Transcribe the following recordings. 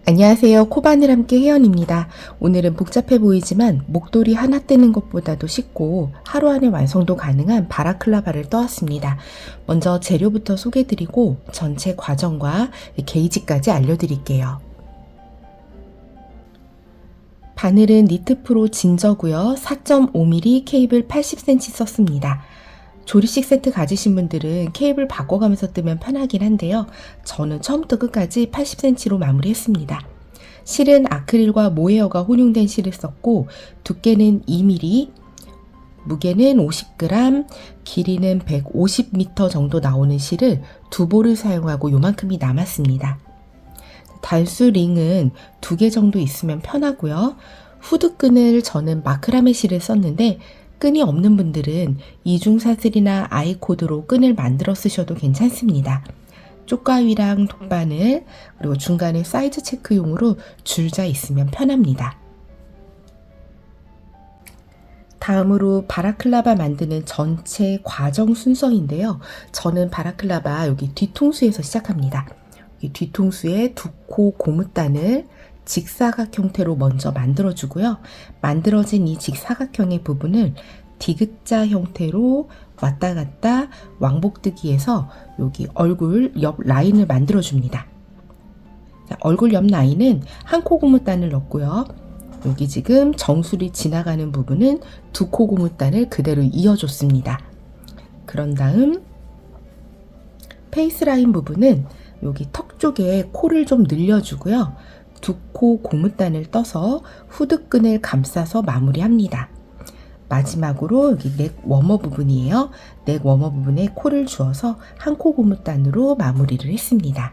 안녕하세요. 코바늘 함께 혜연입니다. 오늘은 복잡해 보이지만 목도리 하나 떼는 것보다도 쉽고 하루 안에 완성도 가능한 바라클라바를 떠왔습니다. 먼저 재료부터 소개드리고 전체 과정과 게이지까지 알려드릴게요. 바늘은 니트프로 진저고요. 4.5mm 케이블 80cm 썼습니다. 조립식 세트 가지신 분들은 케이블 바꿔가면서 뜨면 편하긴 한데요. 저는 처음부터 끝까지 80cm로 마무리했습니다. 실은 아크릴과 모헤어가 혼용된 실을 썼고 두께는 2mm, 무게는 50g, 길이는 150m 정도 나오는 실을 두 볼을 사용하고 요만큼이 남았습니다. 단수 링은 2개 정도 있으면 편하고요. 후드끈을 저는 마크라메 실을 썼는데 끈이 없는 분들은 이중사슬이나 아이코드로 끈을 만들어 쓰셔도 괜찮습니다. 쪽가위랑 돗바늘 그리고 중간에 사이즈 체크용으로 줄자 있으면 편합니다. 다음으로 바라클라바 만드는 전체 과정 순서인데요. 저는 바라클라바 여기 뒤통수에서 시작합니다. 이 뒤통수에 두 코 고무단을 직사각 형태로 먼저 만들어주고요. 만들어진 이 직사각형의 부분을 디귿자 형태로 왔다 갔다 왕복뜨기해서 여기 얼굴 옆 라인을 만들어줍니다. 얼굴 옆 라인은 한 코 고무단을 넣고요. 여기 지금 정수리 지나가는 부분은 두 코 고무단을 그대로 이어줬습니다. 그런 다음 페이스 라인 부분은 여기 턱 쪽에 코를 좀 늘려주고요. 두 코 고무단을 떠서 후드끈을 감싸서 마무리합니다. 마지막으로 여기 넥 워머 부분이에요. 넥 워머 부분에 코를 주어서 한 코 고무단으로 마무리를 했습니다.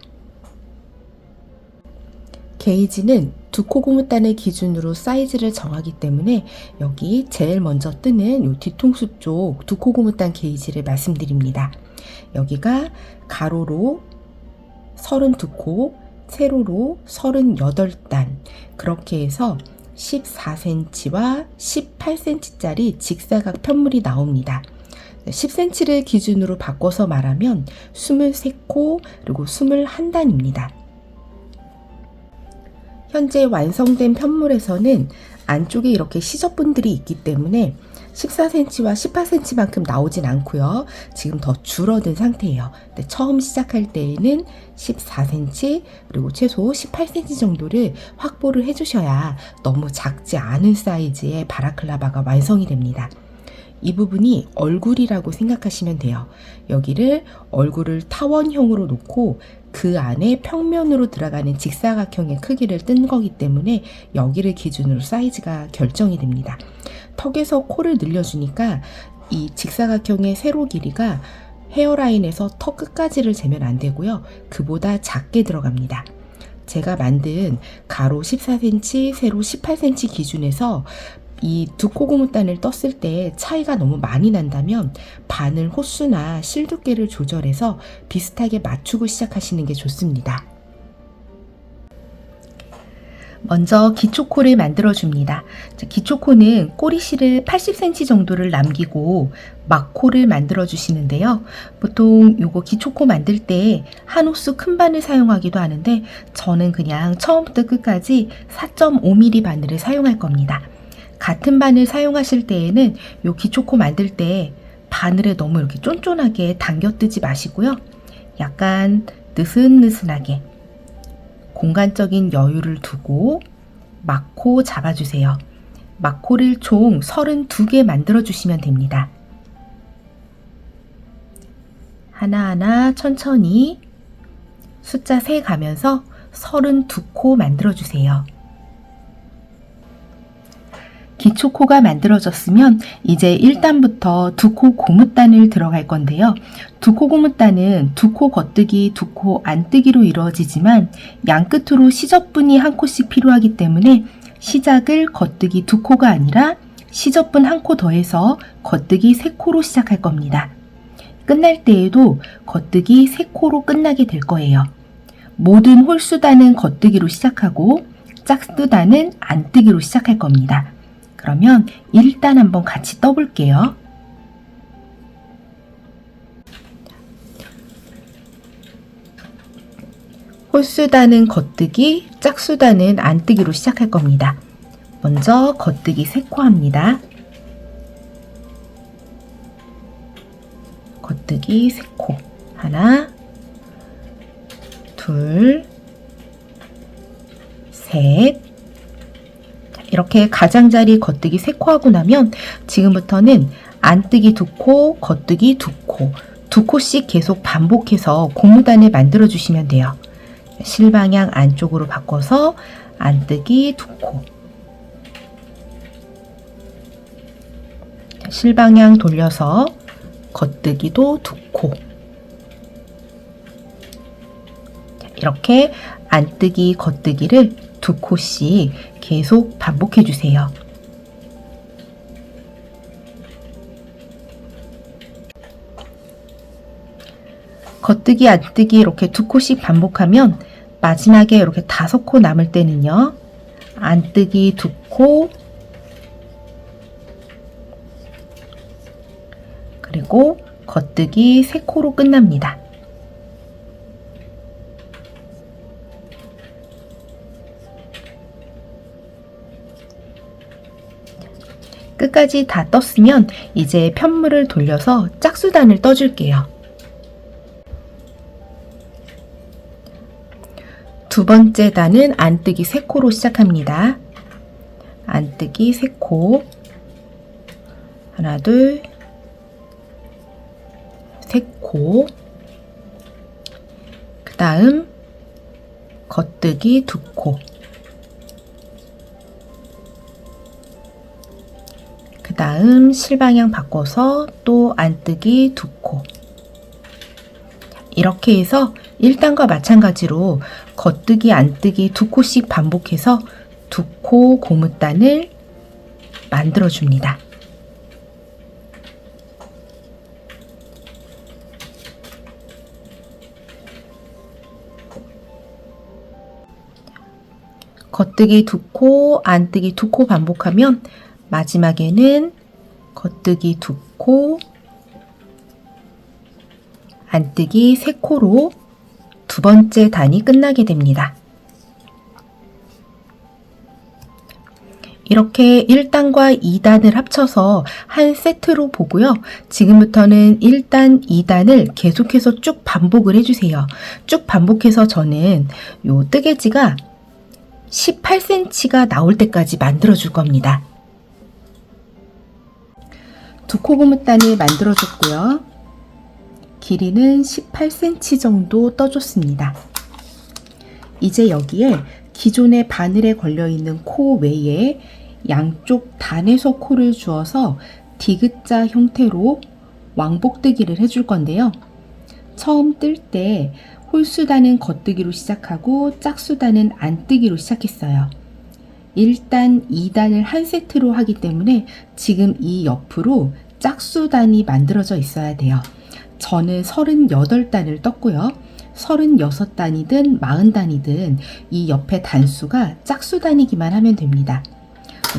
게이지는 두 코 고무단을 기준으로 사이즈를 정하기 때문에 여기 제일 먼저 뜨는 이 뒤통수 쪽 두 코 고무단 게이지를 말씀드립니다. 여기가 가로로 32코, 세로로 38단 그렇게 해서 14cm와 18cm짜리 직사각 편물이 나옵니다. 10cm를 기준으로 바꿔서 말하면 23코 그리고 21단입니다. 현재 완성된 편물에서는 안쪽에 이렇게 시접분들이 있기 때문에 14cm와 18cm만큼 나오진 않고요. 지금 더 줄어든 상태예요. 근데 처음 시작할 때에는 14cm 그리고 최소 18cm 정도를 확보를 해주셔야 너무 작지 않은 사이즈의 바라클라바가 완성이 됩니다. 이 부분이 얼굴이라고 생각하시면 돼요. 여기를 얼굴을 타원형으로 놓고 그 안에 평면으로 들어가는 직사각형의 크기를 뜬 거기 때문에 여기를 기준으로 사이즈가 결정이 됩니다. 턱에서 코를 늘려주니까 이 직사각형의 세로 길이가 헤어라인에서 턱 끝까지를 재면 안 되고요. 그보다 작게 들어갑니다. 제가 만든 가로 14cm, 세로 18cm 기준에서 이 두 코 고무단을 떴을 때 차이가 너무 많이 난다면 바늘 호수나 실 두께를 조절해서 비슷하게 맞추고 시작하시는 게 좋습니다. 먼저 기초코를 만들어줍니다. 기초코는 꼬리실을 80cm 정도를 남기고 막코를 만들어 주시는데요. 보통 요거 기초코 만들 때 한 호수 큰 바늘 사용하기도 하는데 저는 그냥 처음부터 끝까지 4.5mm 바늘을 사용할 겁니다. 같은 바늘 사용하실 때에는 요 기초코 만들 때 바늘에 너무 이렇게 쫀쫀하게 당겨 뜨지 마시고요. 약간 느슨느슨하게 공간적인 여유를 두고 막코 잡아주세요. 막코를 총 32개 만들어 주시면 됩니다. 하나하나 천천히 숫자 세 가면서 32코 만들어 주세요. 기초코가 만들어졌으면 이제 1단부터 두 코 고무단을 들어갈 건데요. 두 코 고무단은 두 코 겉뜨기, 두 코 안뜨기로 이루어지지만 양끝으로 시접분이 한 코씩 필요하기 때문에 시작을 겉뜨기 두 코가 아니라 시접분 한 코 더해서 겉뜨기 세 코로 시작할 겁니다. 끝날 때에도 겉뜨기 세 코로 끝나게 될 거예요. 모든 홀수단은 겉뜨기로 시작하고 짝수단은 안뜨기로 시작할 겁니다. 그러면 일단 한번 같이 떠볼게요. 홀수단은 겉뜨기, 짝수단은 안뜨기로 시작할 겁니다. 먼저 겉뜨기 3코 합니다. 겉뜨기 3코. 하나, 둘, 셋. 이렇게 가장자리 겉뜨기 3코 하고 나면 지금부터는 안뜨기 2코, 겉뜨기 2코, 2코씩 계속 반복해서 고무단을 만들어 주시면 돼요. 실방향 안쪽으로 바꿔서 안뜨기 2코, 실방향 돌려서 겉뜨기도 2코. 이렇게 안뜨기, 겉뜨기를 2코씩 계속 반복해 주세요. 겉뜨기, 안뜨기 이렇게 2코씩 반복하면 마지막에 이렇게 5코 남을 때는요, 안뜨기 2코, 그리고 겉뜨기 3코로 끝납니다. 끝까지 다 떴으면 이제 편물을 돌려서 짝수단을 떠줄게요. 두 번째 단은 안뜨기 3코로 시작합니다. 안뜨기 3코. 하나, 둘, 3코. 그 다음 겉뜨기 2코. 그 다음 실방향 바꿔서 또 안뜨기 2코. 이렇게 해서 1단과 마찬가지로 겉뜨기, 안뜨기 2코씩 반복해서 2코 고무단을 만들어 줍니다. 겉뜨기 2코, 안뜨기 2코 반복하면 마지막에는 겉뜨기 2코, 안뜨기 3코로 두 번째 단이 끝나게 됩니다. 이렇게 1단과 2단을 합쳐서 한 세트로 보고요. 지금부터는 1단, 2단을 계속해서 쭉 반복을 해주세요. 쭉 반복해서 저는 요 뜨개지가 18cm가 나올 때까지 만들어 줄 겁니다. 2코 고무단을 만들어 줬고요. 길이는 18cm 정도 떠줬습니다. 이제 여기에 기존의 바늘에 걸려있는 코 외에 양쪽 단에서 코를 주어서 디귿자 형태로 왕복뜨기를 해줄 건데요. 처음 뜰 때 홀수단은 겉뜨기로 시작하고 짝수단은 안뜨기로 시작했어요. 1단, 2단을 한 세트로 하기 때문에 지금 이 옆으로 짝수단이 만들어져 있어야 돼요. 저는 38단을 떴고요. 36단이든 40단이든 이 옆에 단수가 짝수단이기만 하면 됩니다.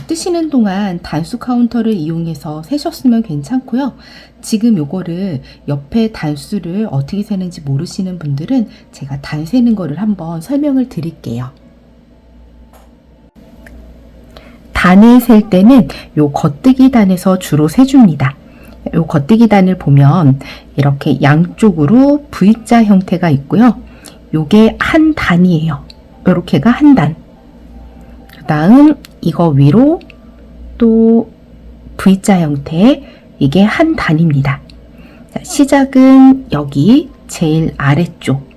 뜨시는 동안 단수 카운터를 이용해서 세셨으면 괜찮고요. 지금 요거를 옆에 단수를 어떻게 세는지 모르시는 분들은 제가 단 세는 거를 한번 설명을 드릴게요. 단을 셀 때는 요 겉뜨기 단에서 주로 세줍니다. 요 겉뜨기 단을 보면 이렇게 양쪽으로 V자 형태가 있고요. 요게 한 단이에요. 요렇게가 한 단. 그 다음 이거 위로 또 V자 형태, 이게 한 단입니다. 자, 시작은 여기 제일 아래쪽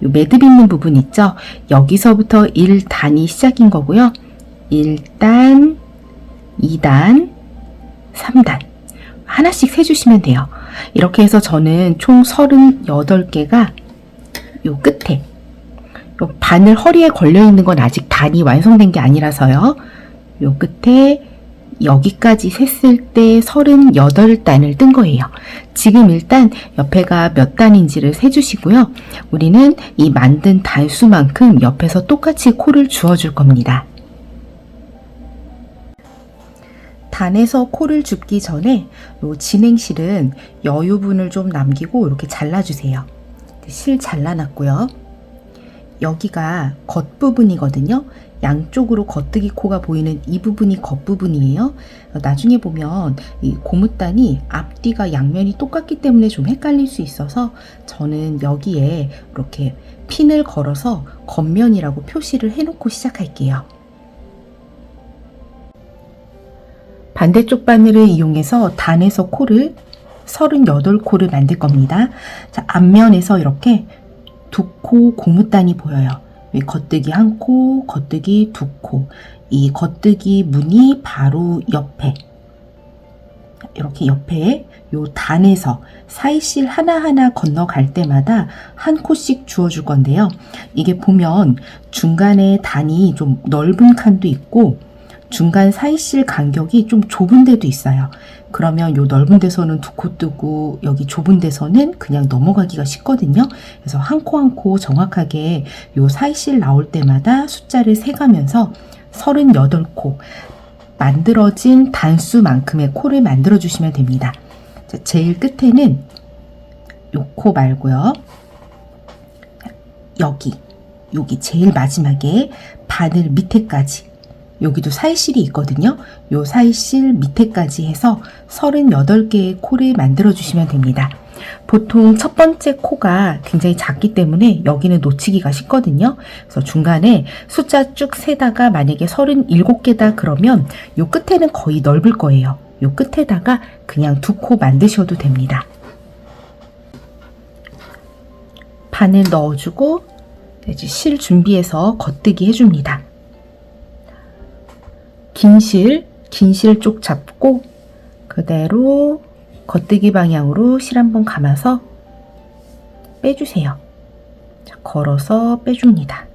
요 매듭 있는 부분 있죠? 여기서부터 1단이 시작인 거고요. 1단, 2단, 3단 하나씩 세주시면 돼요. 이렇게 해서 저는 총 38개가 요 끝에 요 바늘 허리에 걸려있는 건 아직 단이 완성된 게 아니라서요. 요 끝에 여기까지 셌을 때 38단을 뜬 거예요. 지금 일단 옆에가 몇 단인지를 세주시고요. 우리는 이 만든 단수만큼 옆에서 똑같이 코를 주어줄 겁니다. 단에서 코를 줍기 전에 요 진행실은 여유분을 좀 남기고 이렇게 잘라주세요. 실 잘라놨고요. 여기가 겉부분이거든요. 양쪽으로 겉뜨기 코가 보이는 이 부분이 겉부분이에요. 나중에 보면 이 고무단이 앞뒤가 양면이 똑같기 때문에 좀 헷갈릴 수 있어서 저는 여기에 이렇게 핀을 걸어서 겉면이라고 표시를 해놓고 시작할게요. 반대쪽 바늘을 이용해서 단에서 코를 38코를 만들 겁니다. 자, 앞면에서 이렇게 2코 고무단이 보여요. 겉뜨기 1코, 겉뜨기 2코. 이 겉뜨기 무늬 바로 옆에, 이렇게 옆에 요 단에서 사이실 하나하나 건너갈 때마다 1코씩 주어줄 건데요. 이게 보면 중간에 단이 좀 넓은 칸도 있고 중간 사이실 간격이 좀 좁은 데도 있어요. 그러면 요 넓은 데서는 2코 뜨고 여기 좁은 데서는 그냥 넘어가기가 쉽거든요. 그래서 1코 1코 정확하게 요 사이실 나올 때마다 숫자를 세가면서 38코 만들어진 단수만큼의 코를 만들어 주시면 됩니다. 자, 제일 끝에는 요 코 말고요. 여기 제일 마지막에 바늘 밑에까지, 여기도 사이실이 있거든요. 요 사이실 밑에까지 해서 38개의 코를 만들어 주시면 됩니다. 보통 첫 번째 코가 굉장히 작기 때문에 여기는 놓치기가 쉽거든요. 그래서 중간에 숫자 쭉 세다가 만약에 37개다 그러면 요 끝에는 거의 넓을 거예요. 요 끝에다가 그냥 2코 만드셔도 됩니다. 바늘 넣어주고 이제 실 준비해서 겉뜨기 해줍니다. 긴 실 쪽 잡고 그대로 겉뜨기 방향으로 실 한번 감아서 빼주세요. 자, 걸어서 빼줍니다.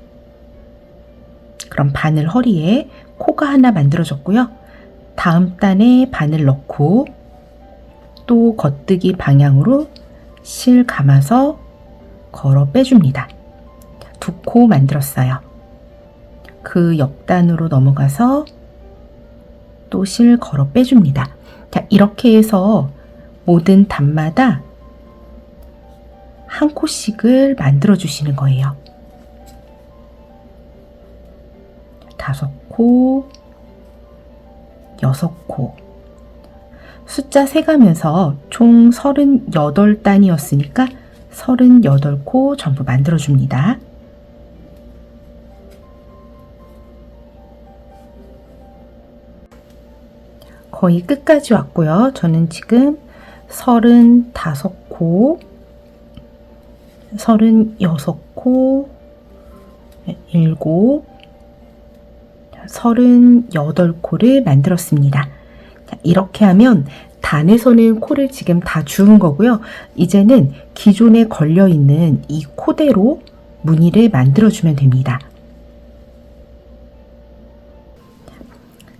그럼 바늘 허리에 코가 하나 만들어졌고요. 다음 단에 바늘 넣고 또 겉뜨기 방향으로 실 감아서 걸어 빼줍니다. 2코 만들었어요. 그 옆단으로 넘어가서 또 실 걸어 빼줍니다. 자, 이렇게 해서 모든 단마다 1코씩을 만들어 주시는 거예요. 5코, 6코. 숫자 세가면서 총 38단이었으니까 38코 전부 만들어 줍니다. 거의 끝까지 왔고요. 저는 지금 35코, 36코, 7, 38코를 만들었습니다. 자, 이렇게 하면 단에서는 코를 지금 다 주운 거고요. 이제는 기존에 걸려있는 이 코대로 무늬를 만들어주면 됩니다.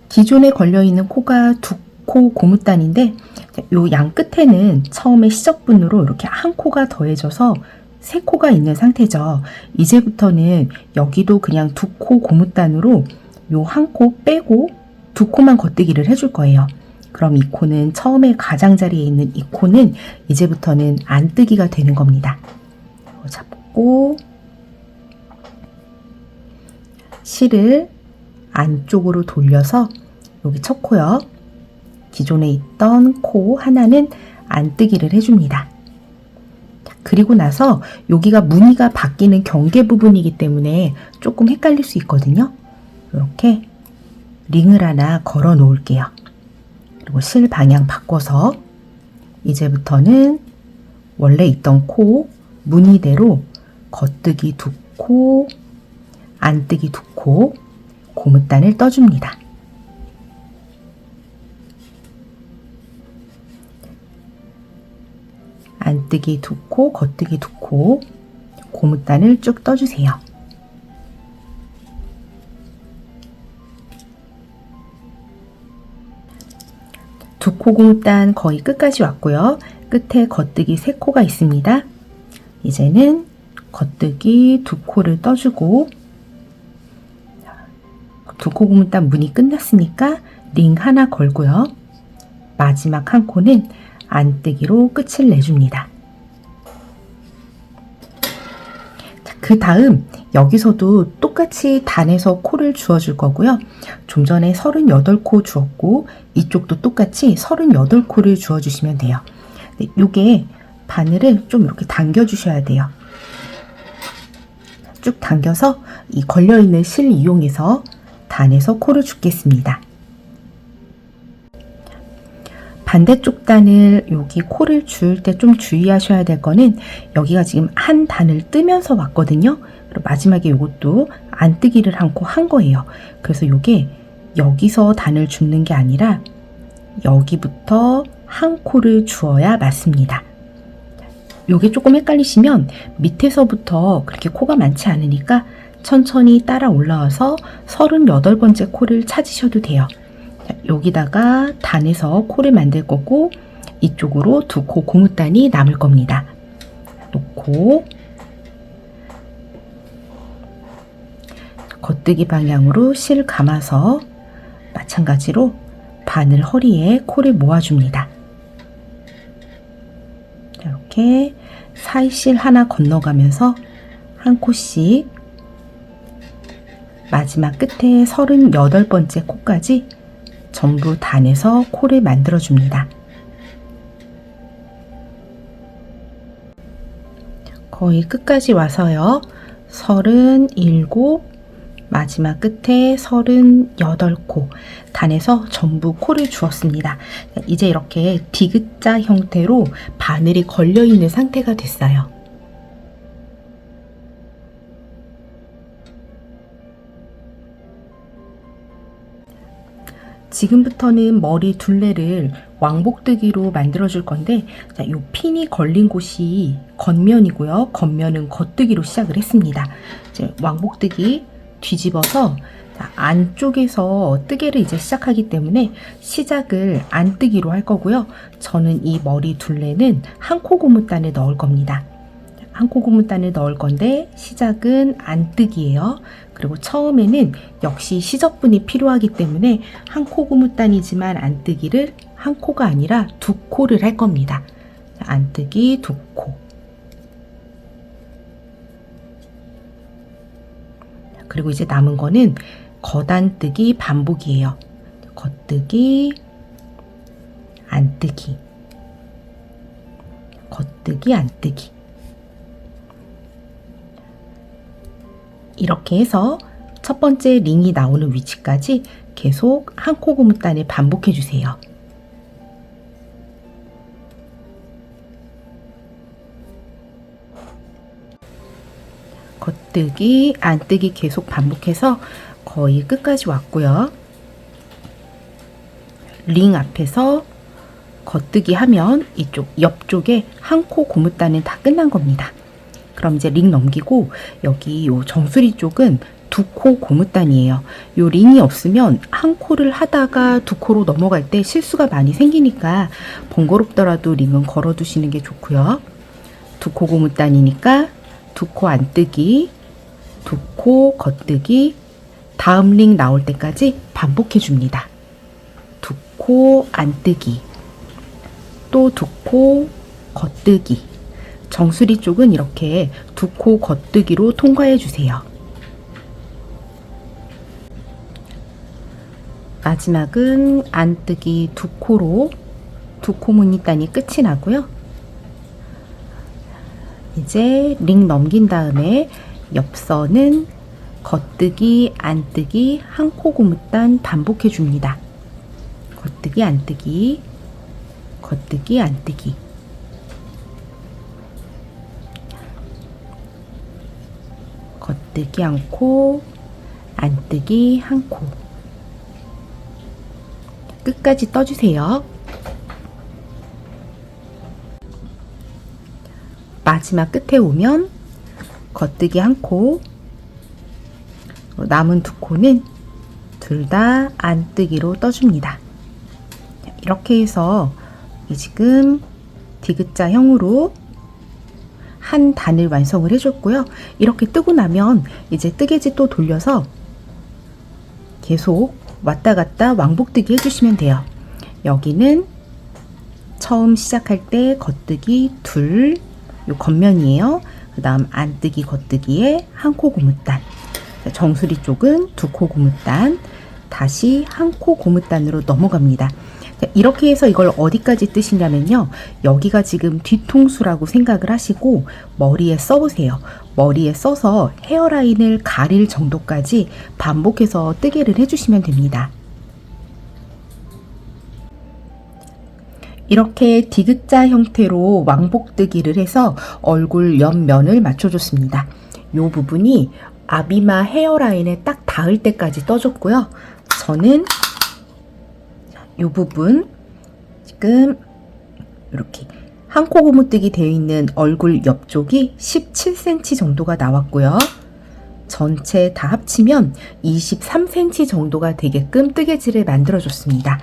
기존에 걸려있는 코가 2코 고무단인데 요 양 끝에는 처음에 시접분으로 이렇게 1코가 더해져서 3코가 있는 상태죠. 이제부터는 여기도 그냥 2코 고무단으로 요 1코 빼고 2코만 겉뜨기를 해줄 거예요. 그럼 이 코는 처음에 가장자리에 있는 이 코는 이제부터는 안뜨기가 되는 겁니다. 잡고 실을 안쪽으로 돌려서 여기 첫 코요. 기존에 있던 코 하나는 안뜨기를 해줍니다. 그리고 나서 여기가 무늬가 바뀌는 경계 부분이기 때문에 조금 헷갈릴 수 있거든요. 이렇게 링을 하나 걸어 놓을게요. 그리고 실 방향 바꿔서 이제부터는 원래 있던 코 무늬대로 겉뜨기 2코, 안뜨기 2코, 고무단을 떠줍니다. 안뜨기 2코, 겉뜨기 2코, 고무단을 쭉 떠주세요. 두 코 고무단 거의 끝까지 왔고요. 끝에 겉뜨기 3코가 있습니다. 이제는 겉뜨기 2코를 떠주고 2코 고무단 무늬 끝났으니까 링 하나 걸고요. 마지막 1코는 안뜨기로 끝을 내줍니다. 자, 그 다음 여기서도 똑같이 단에서 코를 주어줄 거고요. 좀 전에 38코 주었고 이쪽도 똑같이 38코를 주어주시면 돼요. 요게 바늘을 좀 이렇게 당겨 주셔야 돼요. 쭉 당겨서 이 걸려있는 실 이용해서 단에서 코를 줍겠습니다. 반대쪽 단을 여기 코를 줄 때 좀 주의하셔야 될 거는 여기가 지금 한 단을 뜨면서 왔거든요. 그리고 마지막에 이것도 안뜨기를 한 코 한 거예요. 그래서 이게 여기서 단을 줍는 게 아니라 여기부터 한 코를 주어야 맞습니다. 요게 조금 헷갈리시면 밑에서부터 그렇게 코가 많지 않으니까 천천히 따라 올라와서 38번째 코를 찾으셔도 돼요. 여기다가 단에서 코를 만들 거고 이쪽으로 2코 고무단이 남을 겁니다. 놓고 겉뜨기 방향으로 실 감아서 마찬가지로 바늘 허리에 코를 모아줍니다. 이렇게 사이실 하나 건너가면서 한 코씩 마지막 끝에 38번째 코까지 전부 단에서 코를 만들어 줍니다. 거의 끝까지 와서요. 37, 마지막 끝에 38코 단에서 전부 코를 주었습니다. 이제 이렇게 디귿자 형태로 바늘이 걸려 있는 상태가 됐어요. 지금부터는 머리 둘레를 왕복뜨기로 만들어 줄 건데, 자, 요 핀이 걸린 곳이 겉면이고요. 겉면은 겉뜨기로 시작을 했습니다. 이제 왕복뜨기 뒤집어서 안쪽에서 뜨개를 이제 시작하기 때문에 시작을 안뜨기로 할 거고요. 저는 이 머리 둘레는 한 코 고무단을 넣을 겁니다. 한 코 고무단을 넣을 건데 시작은 안뜨기예요. 그리고 처음에는 역시 시접분이 필요하기 때문에 한 코 고무단이지만 안뜨기를 한 코가 아니라 2코를 할 겁니다. 안뜨기 2코. 그리고 이제 남은 거는 겉안뜨기 반복이에요. 겉뜨기, 안뜨기, 겉뜨기, 안뜨기. 이렇게 해서 첫 번째 링이 나오는 위치까지 계속 한 코 고무단을 반복해 주세요. 겉뜨기, 안뜨기 계속 반복해서 거의 끝까지 왔고요. 링 앞에서 겉뜨기 하면 이쪽 옆쪽에 한 코 고무단은 다 끝난 겁니다. 그럼 이제 링 넘기고 여기 요 정수리 쪽은 2코 고무단이에요. 요 링이 없으면 한 코를 하다가 2코로 넘어갈 때 실수가 많이 생기니까 번거롭더라도 링은 걸어 두시는 게 좋고요. 2코 고무단이니까 2코 안뜨기, 2코 겉뜨기, 다음 링 나올 때까지 반복해 줍니다. 2코 안뜨기, 또 2코 겉뜨기. 정수리 쪽은 이렇게 2코 겉뜨기로 통과해 주세요. 마지막은 안뜨기 2코로 2코 무늬단이 끝이 나고요. 이제 링 넘긴 다음에 옆선은 겉뜨기, 안뜨기, 한 코 고무단 반복해 줍니다. 겉뜨기, 안뜨기, 겉뜨기, 안뜨기. 겉뜨기 한 코, 안뜨기 한 코. 끝까지 떠주세요. 마지막 끝에 오면 겉뜨기 한 코, 남은 2코는 둘 다 안뜨기로 떠줍니다. 이렇게 해서 지금 디귿자형으로 한 단을 완성을 해줬고요. 이렇게 뜨고 나면 이제 뜨개지 또 돌려서 계속 왔다 갔다 왕복뜨기 해주시면 돼요. 여기는 처음 시작할 때 겉뜨기 둘, 요 겉면이에요. 그 다음 안뜨기 겉뜨기에 한 코 고무단, 정수리 쪽은 두 코 고무단, 다시 한 코 고무단으로 넘어갑니다. 이렇게 해서 이걸 어디까지 뜨시냐면요, 여기가 지금 뒤통수라고 생각을 하시고 머리에 써보세요. 머리에 써서 헤어라인을 가릴 정도까지 반복해서 뜨개를 해주시면 됩니다. 이렇게 디귿자 형태로 왕복뜨기를 해서 얼굴 옆면을 맞춰줬습니다. 이 부분이 아비마 헤어라인에 딱 닿을 때까지 떠줬고요. 저는 이 부분 지금 이렇게 한 코 고무뜨기 되어 있는 얼굴 옆쪽이 17cm 정도가 나왔고요. 전체 다 합치면 23cm 정도가 되게끔 뜨개질을 만들어줬습니다.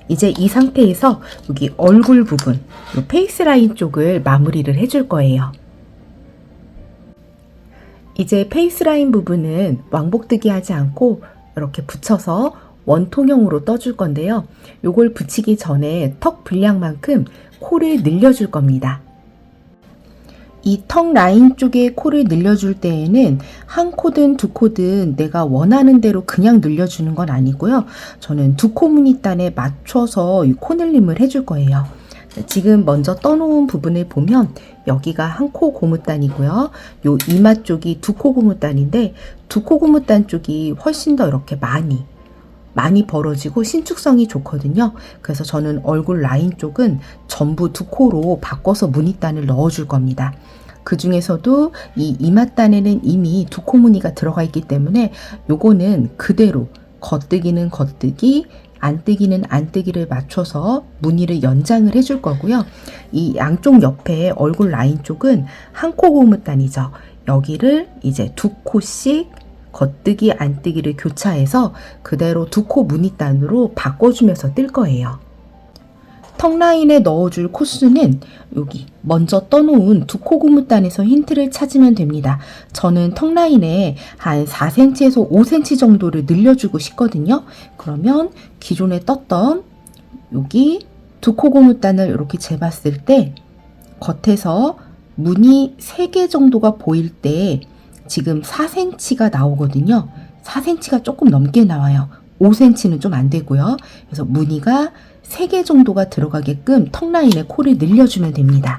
이제 이 상태에서 여기 얼굴 부분, 이 페이스 라인 쪽을 마무리를 해줄 거예요. 이제 페이스 라인 부분은 왕복뜨기 하지 않고 이렇게 붙여서 원통형으로 떠줄 건데요. 요걸 붙이기 전에 턱 분량만큼 코를 늘려줄 겁니다. 이 턱 라인 쪽에 코를 늘려줄 때에는 한 코든 두 코든 내가 원하는 대로 그냥 늘려주는 건 아니고요. 저는 두 코 무늬단에 맞춰서 이 코늘림을 해줄 거예요. 지금 먼저 떠놓은 부분을 보면 여기가 한 코 고무단이고요. 요 이마 쪽이 두 코 고무단인데 두 코 고무단 쪽이 훨씬 더 이렇게 많이 벌어지고 신축성이 좋거든요. 그래서 저는 얼굴 라인 쪽은 전부 두 코로 바꿔서 무늬단을 넣어줄 겁니다. 그 중에서도 이 이마단에는 이미 두 코 무늬가 들어가 있기 때문에 요거는 그대로 겉뜨기는 겉뜨기, 안뜨기는 안뜨기를 맞춰서 무늬를 연장을 해줄 거고요. 이 양쪽 옆에 얼굴 라인 쪽은 한 코 고무단이죠. 여기를 이제 두 코씩 겉뜨기, 안뜨기를 교차해서 그대로 두 코 무늬단으로 바꿔주면서 뜰 거예요. 턱 라인에 넣어줄 코수는 여기 먼저 떠놓은 두 코 고무단에서 힌트를 찾으면 됩니다. 저는 턱 라인에 한 4cm에서 5cm 정도를 늘려주고 싶거든요. 그러면 기존에 떴던 여기 두 코 고무단을 이렇게 재봤을 때 겉에서 무늬 3개 정도가 보일 때 지금 4cm가 나오거든요. 4cm가 조금 넘게 나와요. 5cm는 좀 안 되고요. 그래서 무늬가 3개 정도가 들어가게끔 턱 라인에 코를 늘려주면 됩니다.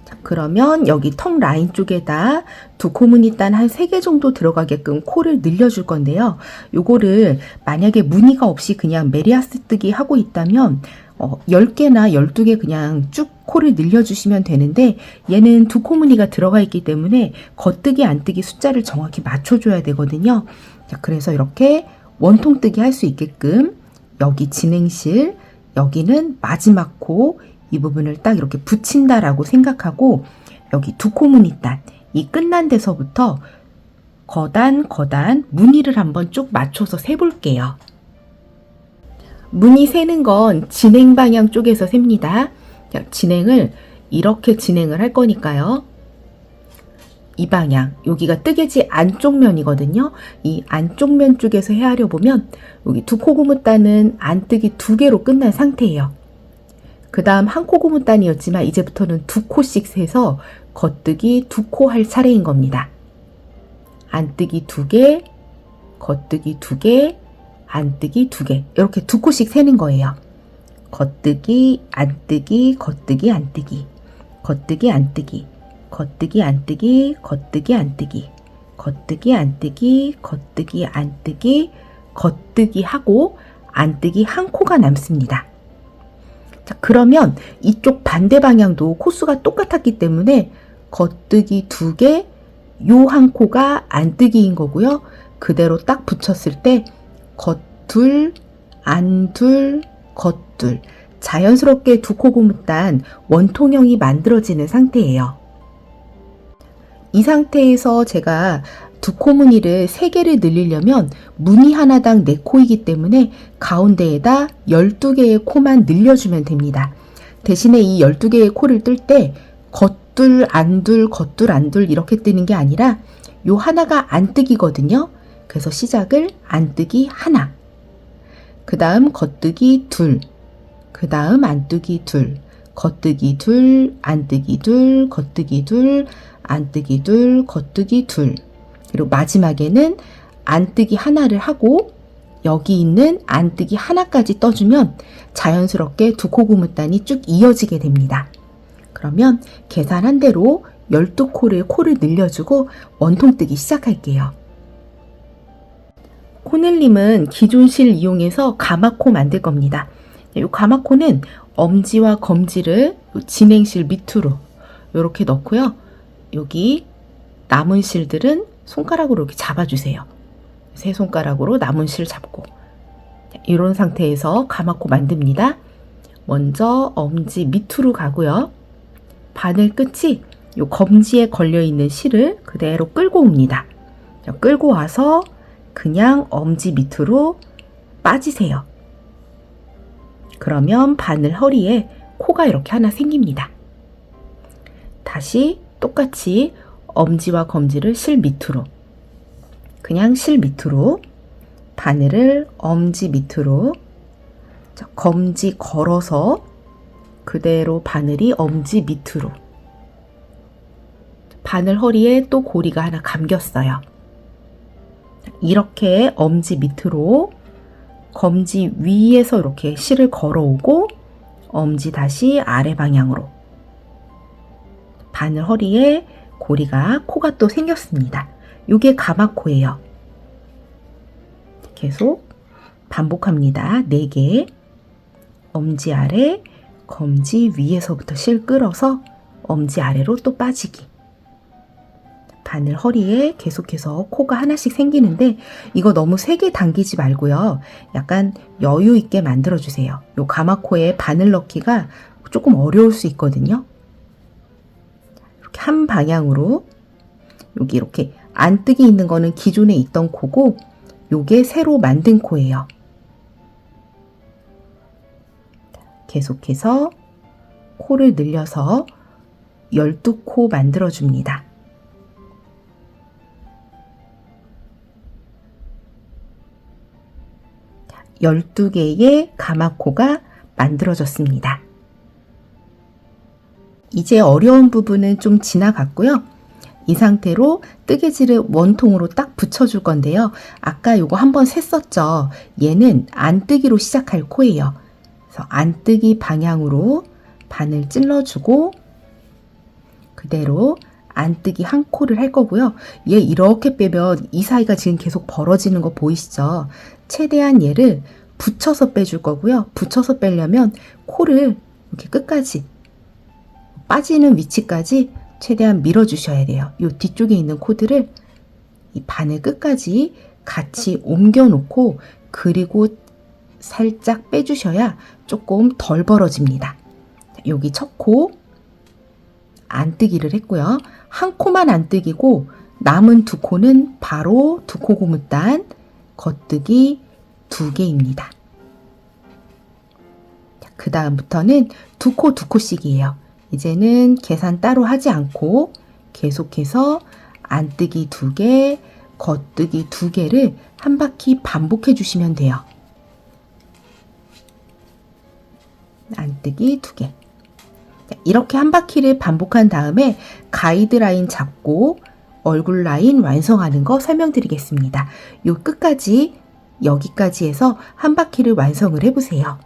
자, 그러면 여기 턱 라인 쪽에다 두 코 무늬단 한 3개 정도 들어가게끔 코를 늘려줄 건데요. 요거를 만약에 무늬가 없이 그냥 메리아스 뜨기 하고 있다면 10개나 12개 그냥 쭉 코를 늘려주시면 되는데 얘는 두 코 무늬가 들어가 있기 때문에 겉뜨기 안뜨기 숫자를 정확히 맞춰줘야 되거든요. 자, 그래서 이렇게 원통뜨기 할 수 있게끔 여기 진행실, 여기는 마지막 코, 이 부분을 딱 이렇게 붙인다라고 생각하고 여기 두 코 무늬단, 이 끝난 데서부터 거단 무늬를 한번 쭉 맞춰서 세볼게요. 무늬 세는 건 진행 방향 쪽에서 셉니다. 진행을 이렇게 진행을 할 거니까요. 이 방향, 여기가 뜨개지 안쪽 면이거든요. 이 안쪽 면 쪽에서 헤아려 보면 여기 두 코 고무단은 안뜨기 2개로 끝난 상태예요. 그 다음 한 코 고무단이었지만 이제부터는 두 코씩 세서 겉뜨기 2코 할 차례인 겁니다. 안뜨기 2개, 겉뜨기 2개, 안뜨기 2개, 이렇게 두 코씩 세는 거예요. 겉뜨기, 안뜨기, 겉뜨기, 안뜨기, 겉뜨기, 안뜨기, 겉뜨기, 안뜨기, 겉뜨기, 안뜨기, 겉뜨기, 안뜨기, 겉뜨기, 안뜨기, 겉뜨기 하고 안뜨기 한 코가 남습니다. 자, 그러면 이쪽 반대 방향도 코수가 똑같았기 때문에 겉뜨기 2개, 요 한 코가 안뜨기인 거고요. 그대로 딱 붙였을 때 겉둘, 안둘, 겉둘, 자연스럽게 두 코 고무단 원통형이 만들어지는 상태예요. 이 상태에서 제가 두 코 무늬를 3개를 늘리려면 무늬 하나당 4코이기 때문에 가운데에다 12개의 코만 늘려주면 됩니다. 대신에 이 12개의 코를 뜰 때 겉둘, 안둘, 겉둘, 안둘 이렇게 뜨는 게 아니라 요 하나가 안뜨기거든요. 그래서 시작을 안뜨기 하나, 그 다음 겉뜨기 둘, 그 다음 안뜨기 둘, 겉뜨기 둘, 안뜨기 둘, 겉뜨기 둘, 안뜨기 둘, 겉뜨기 둘. 그리고 마지막에는 안뜨기 하나를 하고 여기 있는 안뜨기 하나까지 떠주면 자연스럽게 두 코 고무단이 쭉 이어지게 됩니다. 그러면 계산한 대로 12코를 코를 늘려주고 원통뜨기 시작할게요. 코늘림은 기존 실 이용해서 가마코 만들 겁니다. 이 가마코는 엄지와 검지를 진행실 밑으로 이렇게 넣고요. 여기 남은 실들은 손가락으로 이렇게 잡아주세요. 세 손가락으로 남은 실 잡고 이런 상태에서 가마코 만듭니다. 먼저 엄지 밑으로 가고요. 바늘 끝이 이 검지에 걸려있는 실을 그대로 끌고 옵니다. 끌고 와서 그냥 엄지 밑으로 빠지세요. 그러면 바늘 허리에 코가 이렇게 하나 생깁니다. 다시 똑같이 엄지와 검지를 실 밑으로, 그냥 실 밑으로, 바늘을 엄지 밑으로, 검지 걸어서 그대로 바늘이 엄지 밑으로, 바늘 허리에 또 고리가 하나 감겼어요. 이렇게 엄지 밑으로 검지 위에서 이렇게 실을 걸어오고 엄지 다시 아래 방향으로 바늘 허리에 고리가 코가 또 생겼습니다. 이게 가마코예요. 계속 반복합니다. 4개 엄지 아래 검지 위에서부터 실 끌어서 엄지 아래로 또 빠지기. 바늘 허리에 계속해서 코가 하나씩 생기는데 이거 너무 세게 당기지 말고요. 약간 여유 있게 만들어 주세요. 요 가마코에 바늘 넣기가 조금 어려울 수 있거든요. 이렇게 한 방향으로 여기 이렇게 안뜨기 있는 거는 기존에 있던 코고 요게 새로 만든 코예요. 계속해서 코를 늘려서 12코 만들어 줍니다. 12개의 가마코가 만들어졌습니다. 이제 어려운 부분은 좀 지나갔고요. 이 상태로 뜨개질을 원통으로 딱 붙여줄 건데요. 아까 요거 한번 셌었죠. 얘는 안뜨기로 시작할 코예요. 그래서 안뜨기 방향으로 바늘 찔러주고 그대로 안뜨기 한 코를 할 거고요. 얘 이렇게 빼면 이 사이가 지금 계속 벌어지는 거 보이시죠? 최대한 얘를 붙여서 빼줄 거고요. 붙여서 빼려면 코를 이렇게 끝까지 빠지는 위치까지 최대한 밀어주셔야 돼요. 이 뒤쪽에 있는 코드를 이 바늘 끝까지 같이 옮겨 놓고 그리고 살짝 빼주셔야 조금 덜 벌어집니다. 여기 첫 코 안뜨기를 했고요. 한 코만 안뜨기고 남은 두 코는 바로 두 코 고무단 겉뜨기 2개입니다. 그 다음부터는 두 코 두 코씩이에요. 이제는 계산 따로 하지 않고 계속해서 안뜨기 2개, 겉뜨기 2개를 한 바퀴 반복해 주시면 돼요. 안뜨기 2개. 이렇게 한 바퀴를 반복한 다음에 가이드라인 잡고 얼굴 라인 완성하는 거 설명드리겠습니다. 요 끝까지 여기까지 해서 한 바퀴를 완성을 해보세요.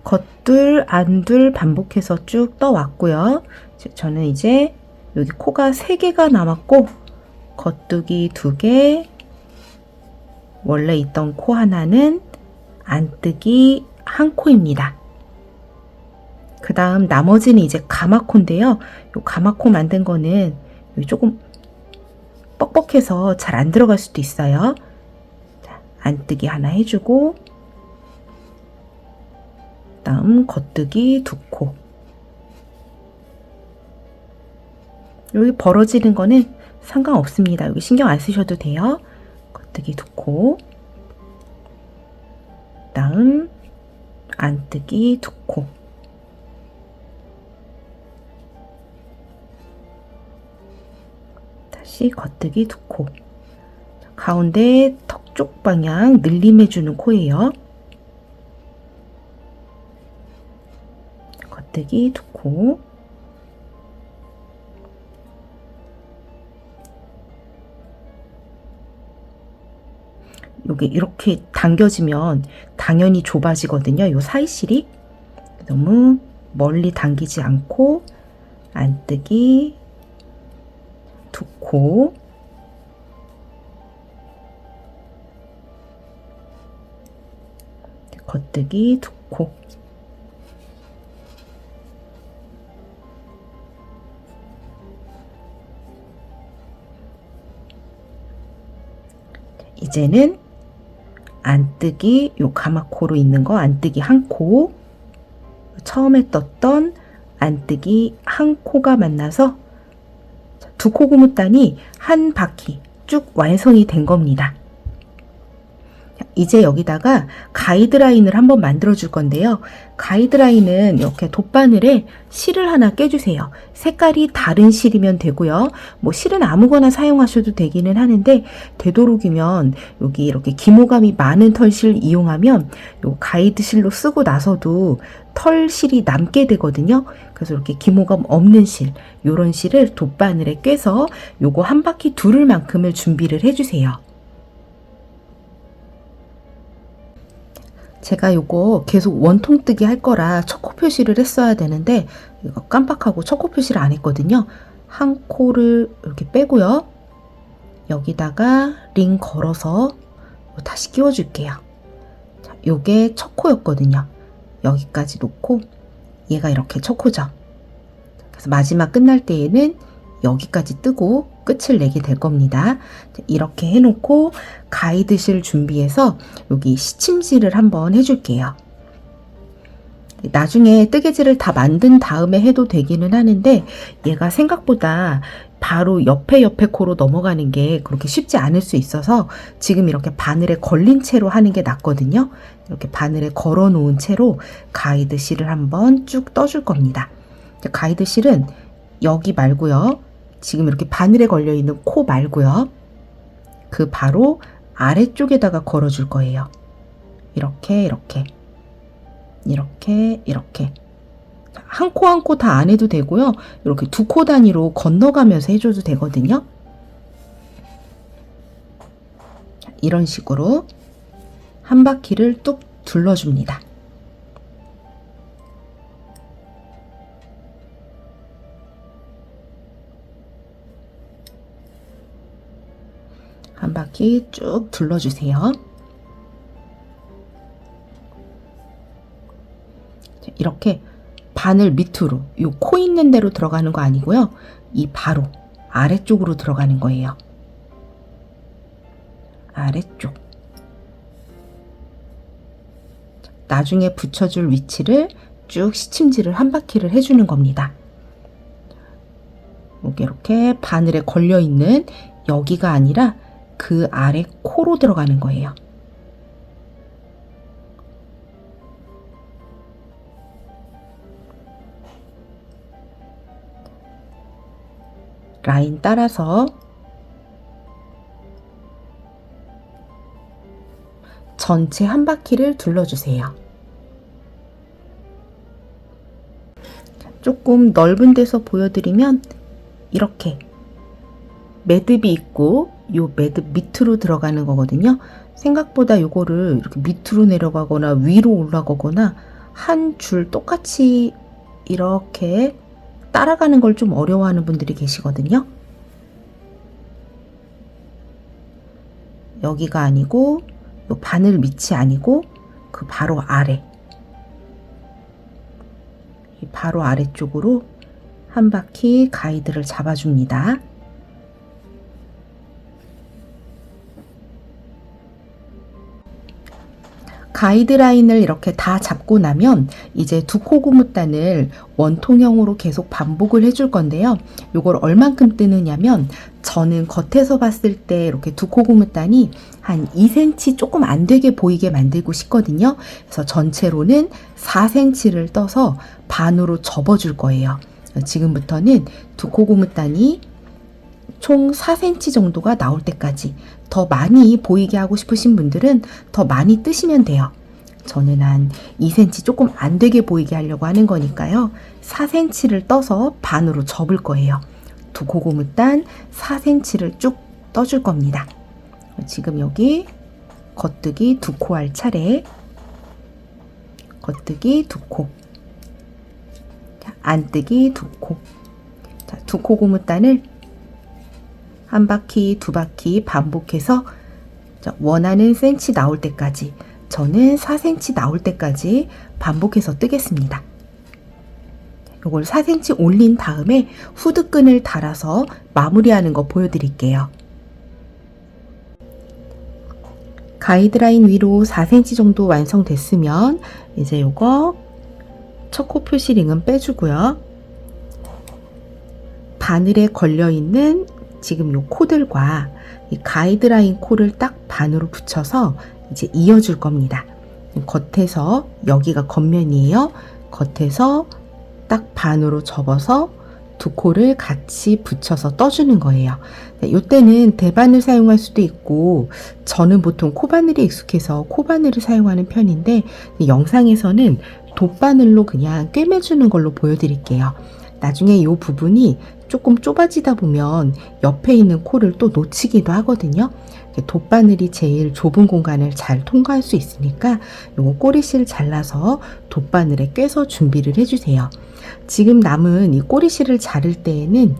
겉둘, 안둘 반복해서 쭉 떠왔고요. 저는 이제 여기 코가 3개가 남았고 겉두기 2개, 원래 있던 코 하나는 안뜨기 1코입니다. 그 다음 나머지는 이제 가마코인데요. 요 가마코 만든 거는 조금 뻑뻑해서 잘 안 들어갈 수도 있어요. 자, 안뜨기 하나 해주고 다음 겉뜨기 2코. 여기 벌어지는 거는 상관없습니다. 여기 신경 안 쓰셔도 돼요. 겉뜨기 2코. 다음 안뜨기 2코. 다시 겉뜨기 2코. 가운데 턱 쪽 방향 늘림해주는 코예요. 안뜨기 2코, 여기 이렇게 당겨지면 당연히 좁아지거든요. 요 사이실이 너무 멀리 당기지 않고 안뜨기 2코, 겉뜨기 2코, 이제는 안뜨기, 요 가마코로 있는 거 안뜨기 1코, 처음에 떴던 안뜨기 1코가 만나서 2코 고무단이 한 바퀴 쭉 완성이 된 겁니다. 이제 여기다가 가이드라인을 한번 만들어 줄 건데요. 가이드라인은 이렇게 돗바늘에 실을 하나 껴주세요. 색깔이 다른 실이면 되고요. 뭐 실은 아무거나 사용하셔도 되기는 하는데, 되도록이면 여기 이렇게 기모감이 많은 털실 이용하면 요 가이드 실로 쓰고 나서도 털실이 남게 되거든요. 그래서 이렇게 기모감 없는 실, 요런 실을 돗바늘에 꿰서 요거 한 바퀴 두를 만큼을 준비를 해주세요. 제가 요거 계속 원통 뜨기 할 거라 첫 코 표시를 했어야 되는데 이거 깜빡하고 첫 코 표시를 안 했거든요. 한 코를 이렇게 빼고요. 여기다가 링 걸어서 다시 끼워 줄게요. 자, 요게 첫 코였거든요. 여기까지 놓고 얘가 이렇게 첫 코죠. 그래서 마지막 끝날 때에는 여기까지 뜨고 끝을 내게 될 겁니다. 이렇게 해놓고 가이드실 준비해서 여기 시침질을 한번 해줄게요. 나중에 뜨개질을 다 만든 다음에 해도 되기는 하는데 얘가 생각보다 바로 옆에 코로 넘어가는 게 그렇게 쉽지 않을 수 있어서 지금 이렇게 바늘에 걸린 채로 하는 게 낫거든요. 이렇게 바늘에 걸어 놓은 채로 가이드실을 한번 쭉 떠줄 겁니다. 가이드실은 여기 말고요. 지금 이렇게 바늘에 걸려 있는 코 말고요. 그 바로 아래쪽에다가 걸어 줄 거예요. 이렇게 한 코 한 코 다 안 해도 되고요. 이렇게 2코 단위로 건너가면서 해줘도 되거든요. 이런 식으로 한 바퀴를 뚝 둘러줍니다. 한 바퀴 쭉 둘러주세요. 이렇게 바늘 밑으로, 요 코 있는 데로 들어가는 거 아니고요. 이 바로 아래쪽으로 들어가는 거예요. 아래쪽. 나중에 붙여줄 위치를 쭉 시침질을 한 바퀴를 해주는 겁니다. 이렇게 바늘에 걸려있는 여기가 아니라 그 아래 코로 들어가는 거예요. 라인 따라서 전체 한 바퀴를 둘러주세요. 조금 넓은 데서 보여드리면 이렇게 매듭이 있고 요 매듭 밑으로 들어가는 거거든요. 생각보다 요거를 이렇게 밑으로 내려가거나 위로 올라가거나 한 줄 똑같이 이렇게 따라가는 걸 좀 어려워하는 분들이 계시거든요. 여기가 아니고 요 바늘 밑이 아니고 그 바로 아래, 이 바로 아래쪽으로 한 바퀴 가이드를 잡아줍니다. 가이드라인을 이렇게 다 잡고 나면 이제 2코 고무단을 원통형으로 계속 반복을 해줄 건데요. 요걸 얼만큼 뜨느냐면 저는 겉에서 봤을 때 이렇게 2코 고무단이 한 2cm 조금 안 되게 보이게 만들고 싶거든요. 그래서 전체로는 4cm를 떠서 반으로 접어줄 거예요. 지금부터는 2코 고무단이 총 4cm 정도가 나올 때까지, 더 많이 보이게 하고 싶으신 분들은 더 많이 뜨시면 돼요. 저는 한 2cm 조금 안 되게 보이게 하려고 하는 거니까요. 4cm를 떠서 반으로 접을 거예요. 두 코 고무단 4cm를 쭉 떠줄 겁니다. 지금 여기 겉뜨기 두 코 할 차례, 겉뜨기 두 코, 안뜨기 두 코. 두 코 고무단을 한 바퀴, 두 바퀴 반복해서 원하는 센치 나올 때까지, 저는 4cm 나올 때까지 반복해서 뜨겠습니다. 이걸 4cm 올린 다음에 후드끈을 달아서 마무리하는 거 보여드릴게요. 가이드라인 위로 4cm 정도 완성됐으면 이제 요거 첫 코 표시링은 빼주고요. 바늘에 걸려있는 지금 요 코들과 이 가이드라인 코를 딱 반으로 붙여서 이제 이어줄 겁니다. 겉에서, 여기가 겉면이에요. 겉에서 딱 반으로 접어서 두 코를 같이 붙여서 떠주는 거예요. 이때는 대바늘 사용할 수도 있고, 저는 보통 코바늘이 익숙해서 코바늘을 사용하는 편인데, 영상에서는 돗바늘로 그냥 꿰매주는 걸로 보여드릴게요. 나중에 이 부분이 조금 좁아지다 보면 옆에 있는 코를 또 놓치기도 하거든요. 돗바늘이 제일 좁은 공간을 잘 통과할 수 있으니까 요거 꼬리실 잘라서 돗바늘에 꿰서 준비를 해주세요. 지금 남은 이 꼬리실을 자를 때에는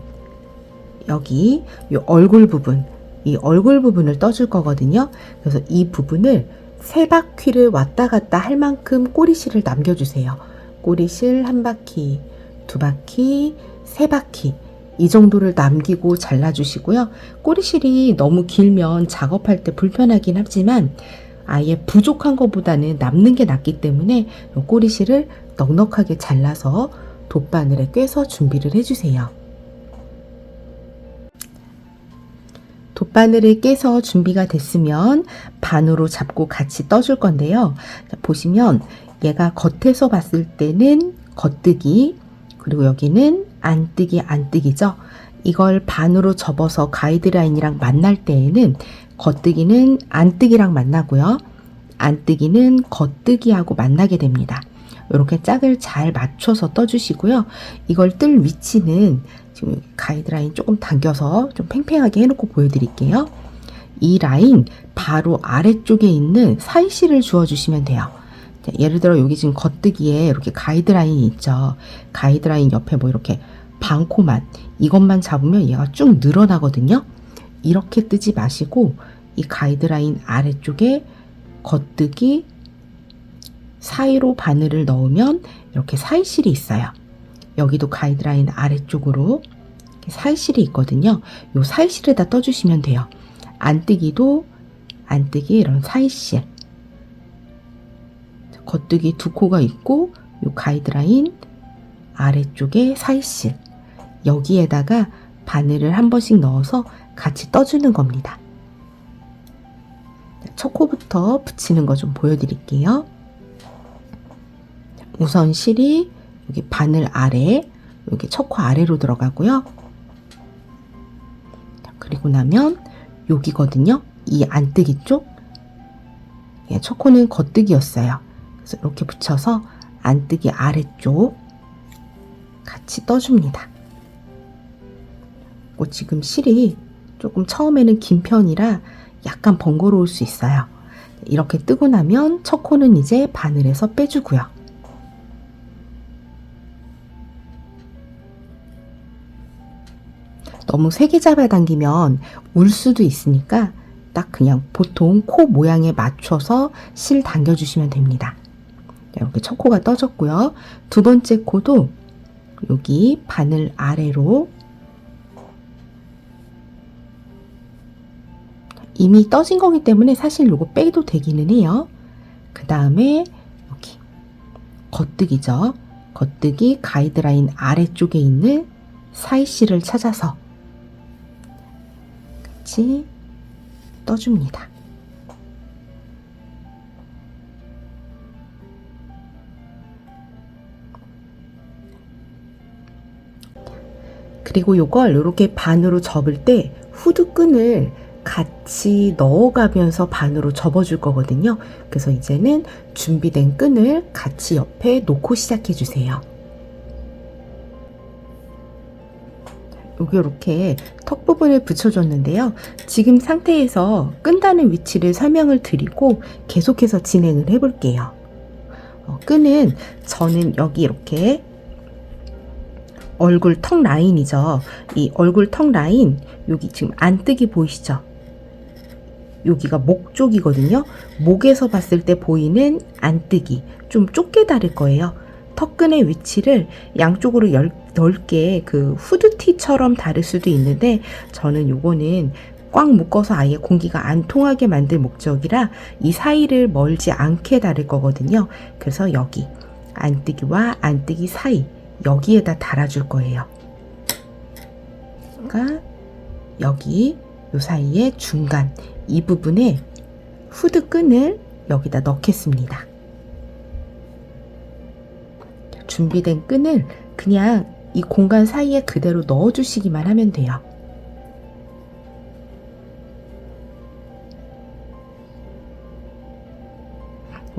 여기 이 얼굴 부분, 이 얼굴 부분을 떠줄 거거든요. 그래서 이 부분을 세 바퀴를 왔다 갔다 할 만큼 꼬리실을 남겨주세요. 꼬리실 한 바퀴, 두 바퀴, 세 바퀴, 이 정도를 남기고 잘라주시고요. 꼬리실이 너무 길면 작업할 때 불편하긴 하지만 아예 부족한 것보다는 남는 게 낫기 때문에 꼬리실을 넉넉하게 잘라서 돗바늘에 꿰서 준비를 해주세요. 돗바늘을 꿰서 준비가 됐으면 반으로 잡고 같이 떠줄 건데요. 보시면 얘가 겉에서 봤을 때는 겉뜨기, 그리고 여기는 안뜨기, 안뜨기죠. 이걸 반으로 접어서 가이드라인이랑 만날 때에는 겉뜨기는 안뜨기랑 만나고요. 안뜨기는 겉뜨기하고 만나게 됩니다. 이렇게 짝을 잘 맞춰서 떠주시고요. 이걸 뜰 위치는 지금 가이드라인 조금 당겨서 좀 팽팽하게 해놓고 보여드릴게요. 이 라인 바로 아래쪽에 있는 사이실을 주어주시면 돼요. 예를 들어 여기 지금 겉뜨기에 이렇게 가이드라인이 있죠. 가이드라인 옆에 뭐 이렇게 반코만, 이것만 잡으면 얘가 쭉 늘어나거든요. 이렇게 뜨지 마시고 이 가이드라인 아래쪽에 겉뜨기 사이로 바늘을 넣으면 이렇게 사이실이 있어요. 여기도 가이드라인 아래쪽으로 사이실이 있거든요. 이 사이실에다 떠주시면 돼요. 안뜨기도 안뜨기 이런 사이실, 겉뜨기 두 코가 있고 이 가이드라인 아래쪽에 사이실, 여기에다가 바늘을 한 번씩 넣어서 같이 떠주는 겁니다. 첫 코부터 붙이는 거 좀 보여드릴게요. 우선 실이 여기 바늘 아래, 여기 첫 코 아래로 들어가고요. 그리고 나면 여기거든요. 이 안뜨기 쪽, 첫 코는 겉뜨기였어요. 그래서 이렇게 붙여서 안뜨기 아래쪽 같이 떠줍니다. 지금 실이 조금 처음에는 긴 편이라 약간 번거로울 수 있어요. 이렇게 뜨고 나면 첫 코는 이제 바늘에서 빼주고요. 너무 세게 잡아당기면 울 수도 있으니까 딱 그냥 보통 코 모양에 맞춰서 실 당겨주시면 됩니다. 이렇게 첫 코가 떠졌고요. 두 번째 코도 여기 바늘 아래로 이미 떠진 거기 때문에 사실 요거 빼도 되기는 해요. 그 다음에 여기 겉뜨기죠. 겉뜨기 가이드라인 아래쪽에 있는 사이실을 찾아서 같이 떠줍니다. 그리고 요걸 이렇게 반으로 접을 때 후드끈을 같이 넣어가면서 반으로 접어줄 거거든요. 그래서 이제는 준비된 끈을 같이 옆에 놓고 시작해 주세요. 여기 이렇게 턱 부분을 붙여줬는데요. 지금 상태에서 끈다는 위치를 설명을 드리고 계속해서 진행을 해볼게요. 끈은 저는 여기 이렇게 얼굴 턱 라인이죠. 이 얼굴 턱 라인, 여기 지금 안뜨기 보이시죠? 여기가 목 쪽이거든요. 목에서 봤을 때 보이는 안뜨기, 좀 좁게 다를 거예요. 턱끈의 위치를 양쪽으로 넓게 그 후드티처럼 다를 수도 있는데, 저는 요거는 꽉 묶어서 아예 공기가 안 통하게 만들 목적이라 이 사이를 멀지 않게 다를 거거든요. 그래서 여기 안뜨기와 안뜨기 사이, 여기에다 달아줄 거예요. 그러니까 여기 요 사이에 중간 이 부분에 후드 끈을 여기다 넣겠습니다. 준비된 끈을 그냥 이 공간 사이에 그대로 넣어주시기만 하면 돼요.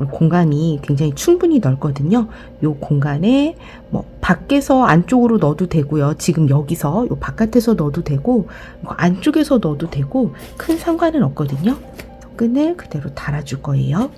공간이 굉장히 충분히 넓거든요. 이 공간에 뭐 밖에서 안쪽으로 넣어도 되고요. 지금 여기서 요 바깥에서 넣어도 되고 뭐 안쪽에서 넣어도 되고 큰 상관은 없거든요. 끈을 그대로 달아줄 거예요.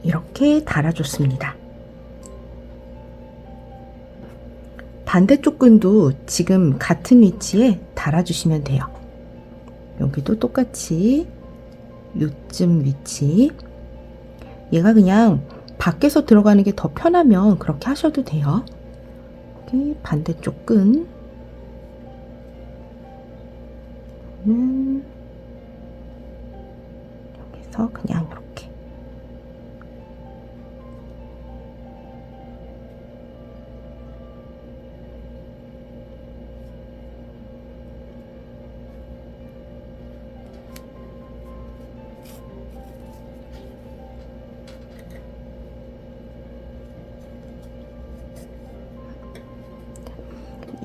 이렇게 달아줬습니다. 반대쪽 끈도 지금 같은 위치에 달아주시면 돼요. 여기도 똑같이 요쯤 위치. 얘가 그냥 밖에서 들어가는 게 더 편하면 그렇게 하셔도 돼요. 여기 반대쪽 끈. 여기서 그냥 이렇게.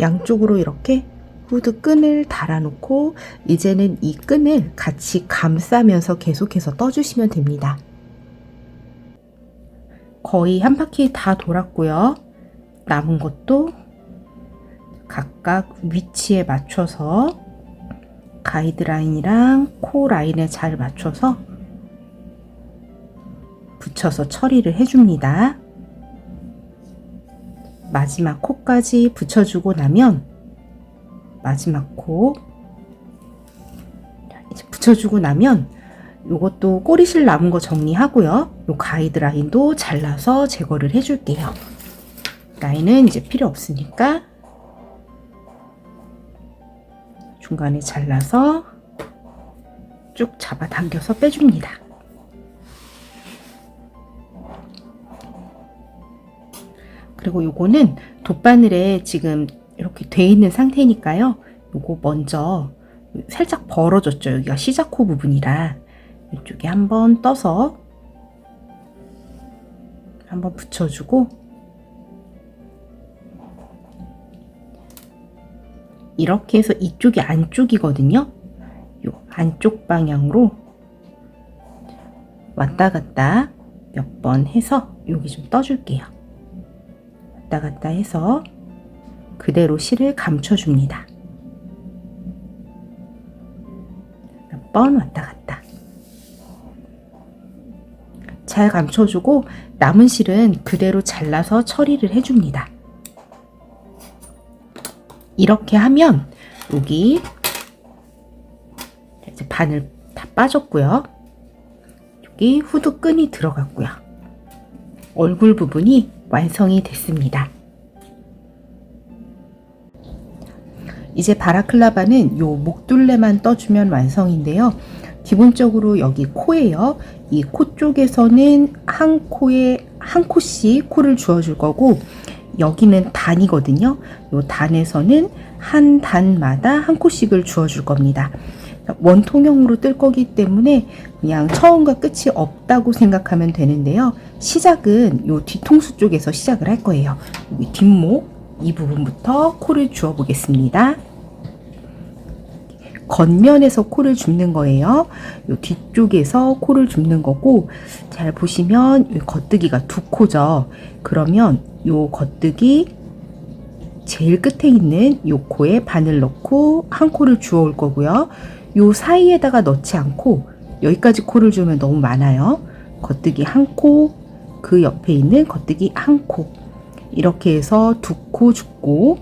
양쪽으로 이렇게 후드 끈을 달아놓고 이제는 이 끈을 같이 감싸면서 계속해서 떠주시면 됩니다. 거의 한 바퀴 다 돌았고요. 남은 것도 각각 위치에 맞춰서 가이드라인이랑 코 라인에 잘 맞춰서 붙여서 처리를 해줍니다. 마지막 코까지 붙여주고 나면 마지막 코 이제 붙여주고 나면 요것도 꼬리실 남은 거 정리하고요. 요 가이드라인도 잘라서 제거를 해줄게요. 라인은 이제 필요 없으니까 중간에 잘라서 쭉 잡아당겨서 빼줍니다. 그리고 요거는 돗바늘에 지금 이렇게 돼 있는 상태니까요. 요거 먼저 살짝 벌어졌죠. 여기가 시작코 부분이라 이쪽에 한번 떠서 한번 붙여주고 이렇게 해서 이쪽이 안쪽이거든요. 요 안쪽 방향으로 왔다 갔다 몇 번 해서 여기 좀 떠줄게요. 왔다 갔다 해서 그대로 실을 감춰줍니다. 몇 번 왔다 갔다. 잘 감춰주고 남은 실은 그대로 잘라서 처리를 해줍니다. 이렇게 하면 여기 이제 바늘 다 빠졌고요. 여기 후드 끈이 들어갔고요. 얼굴 부분이 완성이 됐습니다. 이제 바라클라바는 요 목둘레만 떠주면 완성인데요. 기본적으로 여기 코예요. 이 코 쪽에서는 한 코에 한 코씩 코를 주어줄 거고 여기는 단이거든요. 요 단에서는 한 단마다 한 코씩을 주어줄 겁니다. 원통형으로 뜰 거기 때문에 그냥 처음과 끝이 없다고 생각하면 되는데요. 시작은 요 뒤통수 쪽에서 시작을 할 거예요. 여기 뒷목 이 부분부터 코를 주어 보겠습니다. 겉면에서 코를 줍는 거예요. 요 뒤쪽에서 코를 줍는 거고, 잘 보시면 요 겉뜨기가 두 코죠. 그러면 요 겉뜨기 제일 끝에 있는 요 코에 바늘 넣고 한 코를 주워 올 거고요. 요 사이에다가 넣지 않고 여기까지 코를 주면 너무 많아요. 겉뜨기 한 코, 그 옆에 있는 겉뜨기 한 코, 이렇게 해서 두 코 줍고,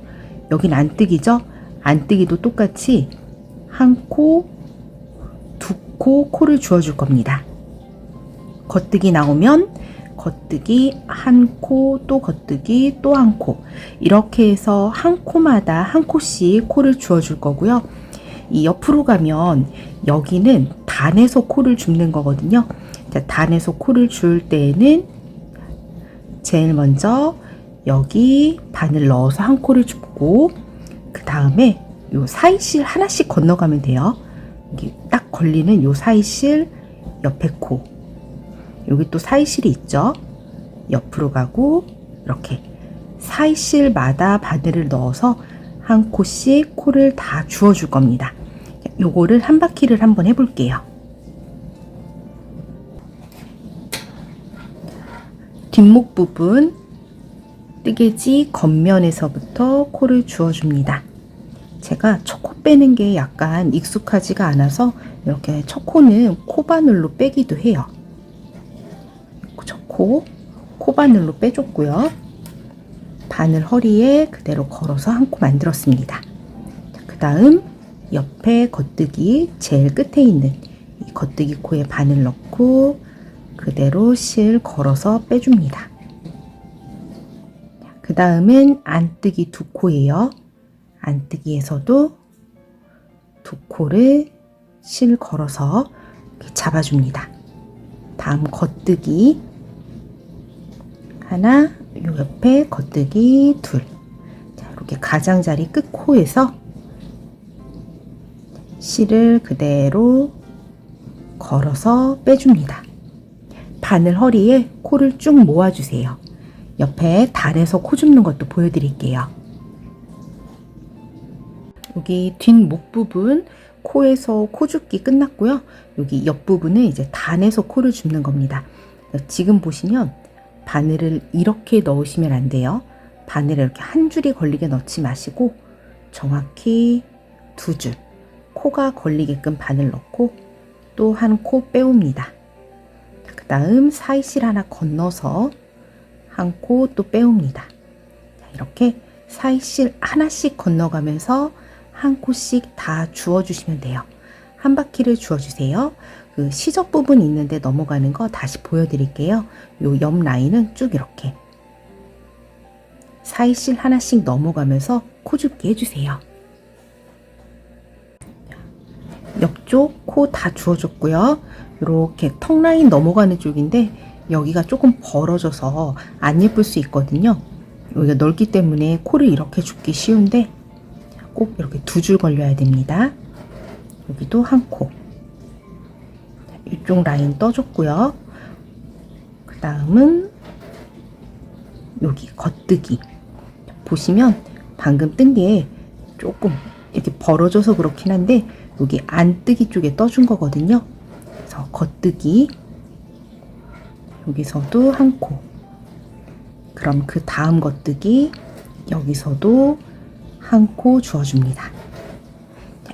여긴 안뜨기죠. 안뜨기도 똑같이 한 코, 두 코, 코를 주어줄 겁니다. 겉뜨기 나오면 겉뜨기 한 코, 또 겉뜨기 또 한 코, 이렇게 해서 한 코마다 한 코씩 코를 주어줄 거고요. 이 옆으로 가면 여기는 단에서 코를 줍는 거거든요. 자, 단에서 코를 줄 때에는 제일 먼저 여기 바늘 넣어서 한 코를 줍고, 그 다음에 요 사이실 하나씩 건너가면 돼요. 여기 딱 걸리는 요 사이실 옆에 코, 여기 또 사이실이 있죠. 옆으로 가고 이렇게 사이실마다 바늘을 넣어서 한 코씩 코를 다 주어줄 겁니다. 요거를 한 바퀴를 한번 해볼게요. 뒷목 부분 뜨개지 겉면에서부터 코를 주어줍니다. 제가 첫 코 빼는 게 약간 익숙하지가 않아서 이렇게 첫 코는 코바늘로 빼기도 해요. 첫 코, 코바늘로 빼줬고요. 바늘 허리에 그대로 걸어서 한 코 만들었습니다. 그 다음 옆에 겉뜨기 제일 끝에 있는 이 겉뜨기 코에 바늘 넣고 그대로 실 걸어서 빼줍니다. 그 다음은 안뜨기 두 코예요. 안뜨기에서도 두 코를 실 걸어서 잡아줍니다. 다음 겉뜨기 하나, 요 옆에 겉뜨기 둘. 자, 이렇게 가장자리 끝코에서 실을 그대로 걸어서 빼줍니다. 바늘 허리에 코를 쭉 모아주세요. 옆에 단에서 코 줍는 것도 보여드릴게요. 여기 뒷목 부분 코에서 코 줍기 끝났고요. 여기 옆부분은 이제 단에서 코를 줍는 겁니다. 지금 보시면 바늘을 이렇게 넣으시면 안 돼요. 바늘을 이렇게 한 줄이 걸리게 넣지 마시고 정확히 두 줄, 코가 걸리게끔 바늘 넣고 또 한 코 빼옵니다. 그 다음 사이실 하나 건너서 한 코 또 빼옵니다. 이렇게 사이실 하나씩 건너가면서 한 코씩 다 주워주시면 돼요. 한 바퀴를 주워주세요. 그 시접 부분 있는데 넘어가는 거 다시 보여드릴게요. 요 옆 라인은 쭉 이렇게 사이실 하나씩 넘어가면서 코 줍기 해주세요. 옆쪽 코 다 주워줬고요. 이렇게 턱 라인 넘어가는 쪽인데 여기가 조금 벌어져서 안 예쁠 수 있거든요. 여기가 넓기 때문에 코를 이렇게 줍기 쉬운데 꼭 이렇게 두 줄 걸려야 됩니다. 여기도 한 코. 이쪽 라인 떠줬고요. 그 다음은 여기 겉뜨기. 보시면 방금 뜬 게 조금 이렇게 벌어져서 그렇긴 한데 여기 안뜨기 쪽에 떠준 거거든요. 그래서 겉뜨기. 여기서도 한 코. 그럼 그 다음 겉뜨기 여기서도 한 코 주어줍니다.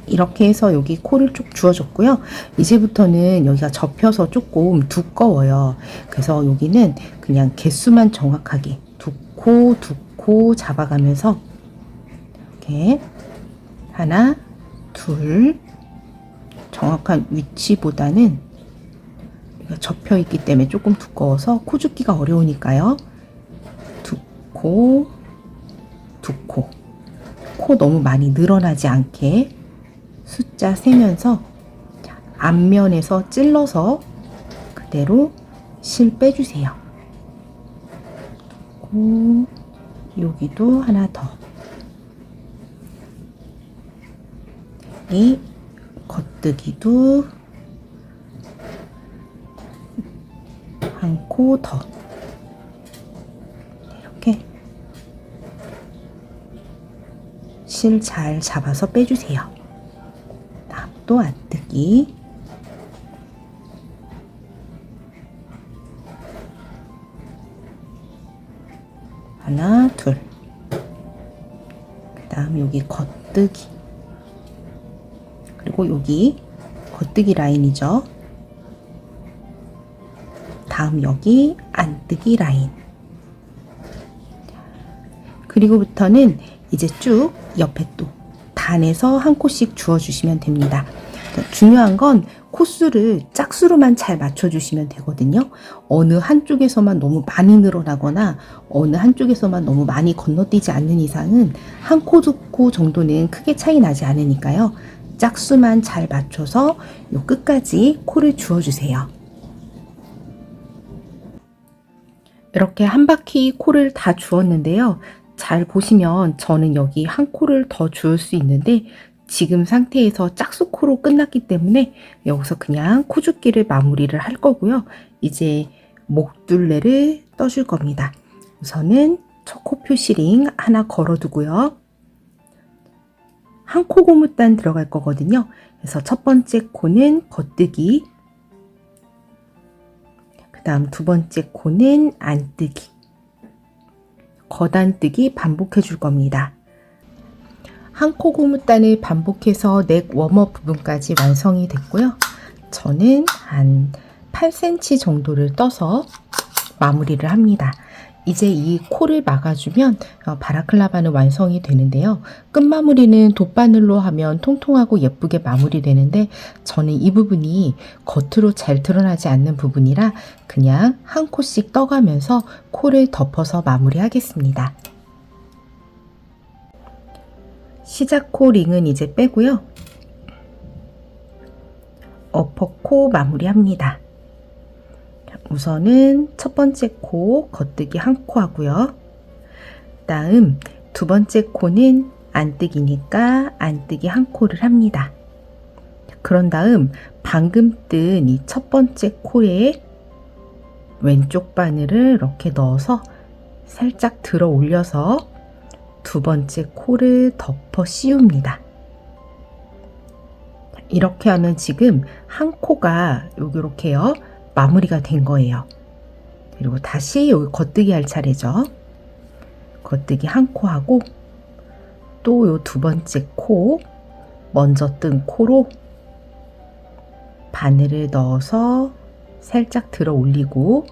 이렇게 해서 여기 코를 쭉 주어줬고요. 이제부터는 여기가 접혀서 조금 두꺼워요. 그래서 여기는 그냥 개수만 정확하게 두 코 잡아가면서 이렇게 하나, 둘, 정확한 위치보다는 접혀 있기 때문에 조금 두꺼워서 코 줍기가 어려우니까요. 두 코, 코 너무 많이 늘어나지 않게 숫자 세면서 앞면에서 찔러서 그대로 실 빼주세요. 여기도 하나 더. 이 겉뜨기도 한 코 더. 이렇게 실 잘 잡아서 빼주세요. 다음 또 안뜨기. 하나, 둘. 그 다음 여기 겉뜨기. 그리고 여기 겉뜨기 라인이죠. 다음 여기 안뜨기 라인. 그리고부터는 이제 쭉 옆에 또 단에서 한 코씩 주워주시면 됩니다. 중요한 건 코수를 짝수로만 잘 맞춰주시면 되거든요. 어느 한쪽에서만 너무 많이 늘어나거나 어느 한쪽에서만 너무 많이 건너뛰지 않는 이상은 한 코, 두 코 정도는 크게 차이 나지 않으니까요. 짝수만 잘 맞춰서 요 끝까지 코를 주워주세요. 이렇게 한 바퀴 코를 다 주었는데요. 잘 보시면 저는 여기 한 코를 더 주울 수 있는데 지금 상태에서 짝수 코로 끝났기 때문에 여기서 그냥 코줍기를 마무리를 할 거고요. 이제 목둘레를 떠줄 겁니다. 우선은 첫 코 표시링 하나 걸어두고요. 한 코 고무단 들어갈 거거든요. 그래서 첫 번째 코는 겉뜨기, 그 다음 두 번째 코는 안뜨기, 겉안뜨기 반복해 줄 겁니다. 한 코 고무단을 반복해서 넥 웜업 부분까지 완성이 됐고요. 저는 한 8cm 정도를 떠서 마무리를 합니다. 이제 이 코를 막아주면 바라클라바는 완성이 되는데요. 끝마무리는 돗바늘로 하면 통통하고 예쁘게 마무리되는데 저는 이 부분이 겉으로 잘 드러나지 않는 부분이라 그냥 한 코씩 떠가면서 코를 덮어서 마무리하겠습니다. 시작코 링은 이제 빼고요. 어퍼코 마무리합니다. 우선은 첫 번째 코 겉뜨기 한 코 하고요. 다음 두 번째 코는 안뜨기니까 안뜨기 한 코를 합니다. 그런 다음 방금 뜬 이 첫 번째 코에 왼쪽 바늘을 이렇게 넣어서 살짝 들어 올려서 두 번째 코를 덮어 씌웁니다. 이렇게 하면 지금 한 코가 여기 이렇게요. 마무리가 된 거예요. 그리고 다시 여기 겉뜨기 할 차례죠. 겉뜨기 한 코 하고 또 요 두 번째 코 먼저 뜬 코로 바늘을 넣어서 살짝 들어 올리고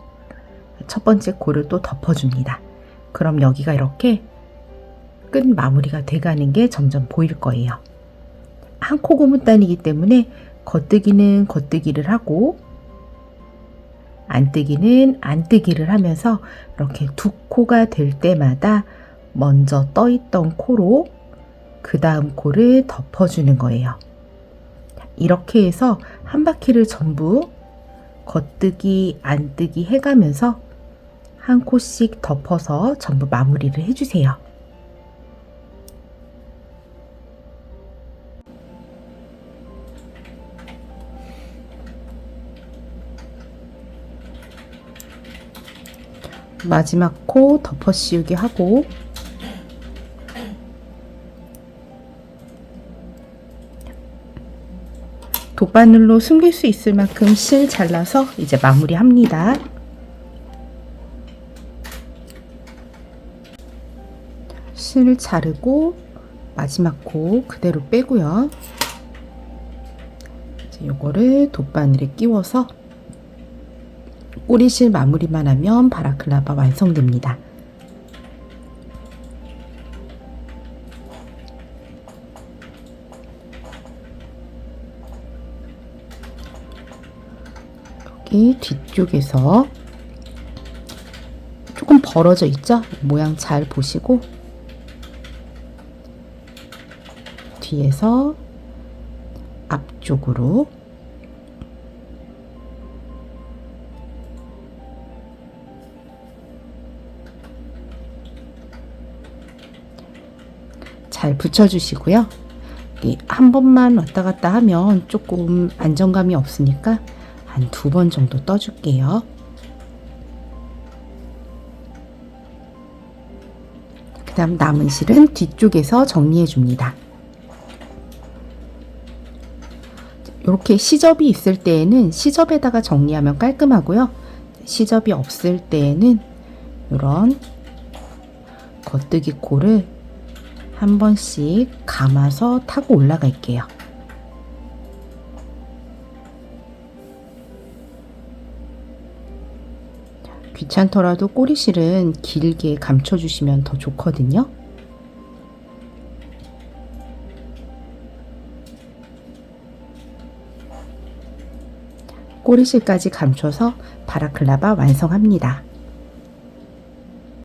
첫 번째 코를 또 덮어줍니다. 그럼 여기가 이렇게 끝 마무리가 돼가는 게 점점 보일 거예요. 한 코 고무단이기 때문에 겉뜨기는 겉뜨기를 하고 안뜨기는 안뜨기를 하면서 이렇게 두 코가 될 때마다 먼저 떠있던 코로 그 다음 코를 덮어주는 거예요. 이렇게 해서 한 바퀴를 전부 겉뜨기 안뜨기 해가면서 한 코씩 덮어서 전부 마무리를 해주세요. 마지막 코 덮어 씌우기 하고 돗바늘로 숨길 수 있을 만큼 실 잘라서 이제 마무리합니다. 실 자르고 마지막 코 그대로 빼고요. 이제 요거를 돗바늘에 끼워서 꼬리실 마무리만 하면 바라클라바 완성됩니다. 여기 뒤쪽에서 조금 벌어져 있죠? 모양 잘 보시고 뒤에서 앞쪽으로 잘 붙여주시고요. 한 번만 왔다 갔다 하면 조금 안정감이 없으니까 한 2번 정도 떠줄게요. 그 다음 남은 실은 뒤쪽에서 정리해 줍니다. 이렇게 시접이 있을 때에는 시접에다가 정리하면 깔끔하고요. 시접이 없을 때에는 이런 겉뜨기 코를 한 번씩 감아서 타고 올라갈게요. 귀찮더라도 꼬리실은 길게 감춰주시면 더 좋거든요. 꼬리실까지 감춰서 바라클라바 완성합니다.